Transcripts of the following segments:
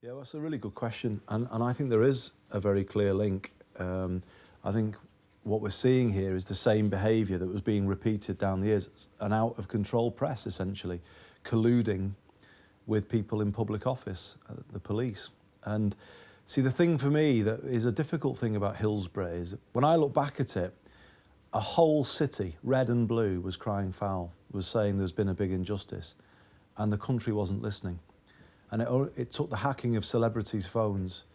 Yeah, well, that's a really good question, and I think there is a very clear link. I think what we're seeing here is the same behaviour that was being repeated down the years, it's an out-of-control press, essentially, colluding with people in public office, the police. And see, the thing for me that is a difficult thing about Hillsborough is, when I look back at it, a whole city, red and blue, was crying foul, was saying there's been a big injustice, and the country wasn't listening. And it took the hacking of celebrities' phones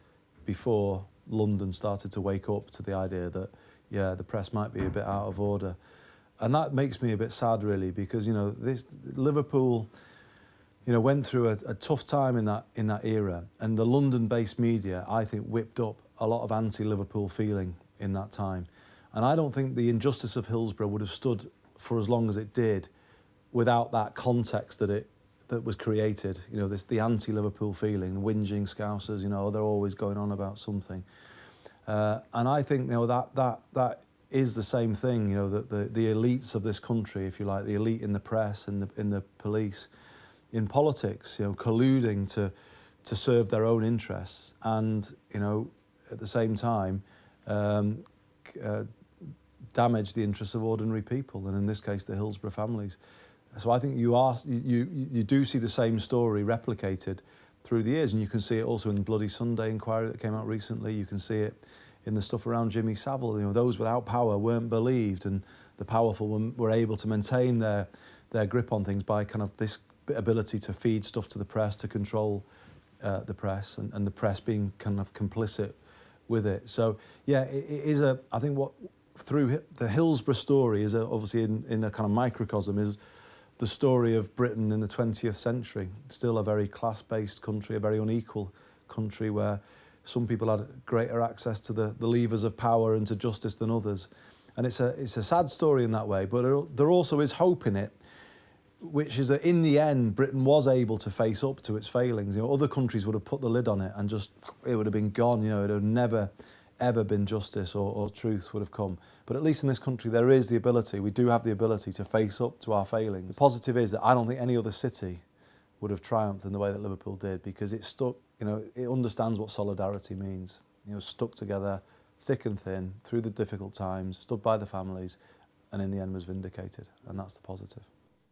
before London started to wake up to the idea that, yeah, the press might be a bit out of order. And that makes me a bit sad, really, because, you know, Liverpool, you know, went through a tough time in that era, and the London-based media, I think, whipped up a lot of anti-Liverpool feeling in that time. And I don't think the injustice of Hillsborough would have stood for as long as it did without that context that was created. You know, the anti-Liverpool feeling, the whinging Scousers, you know, they're always going on about something. And I think, you know, that is the same thing, you know, that the elites of this country, if you like, the elite in the press, in the police, in politics, you know, colluding to serve their own interests, and, you know, at the same time, damage the interests of ordinary people, and in this case, the Hillsborough families. So I think you do see the same story replicated through the years, and you can see it also in the Bloody Sunday inquiry that came out recently. You can see it in the stuff around Jimmy Savile. You know, those without power weren't believed, and the powerful were able to maintain their grip on things by kind of this ability to feed stuff to the press, to control the press, and the press being kind of complicit with it. So yeah, it is I think what through the Hillsborough story is obviously in a kind of microcosm is the story of Britain in the 20th century. Still a very class-based country, a very unequal country where some people had greater access to the levers of power and to justice than others. And it's a sad story in that way, but there also is hope in it, which is that in the end, Britain was able to face up to its failings. You know, other countries would have put the lid on it and just, it would have been gone. You know, it would have never, ever been justice or truth would have come. But at least in this country, there is the ability, we do have the ability to face up to our failings. The positive is that I don't think any other city would have triumphed in the way that Liverpool did, because it stuck, you know, it understands what solidarity means. You know, stuck together, thick and thin, through the difficult times, stood by the families, and in the end was vindicated. And that's the positive.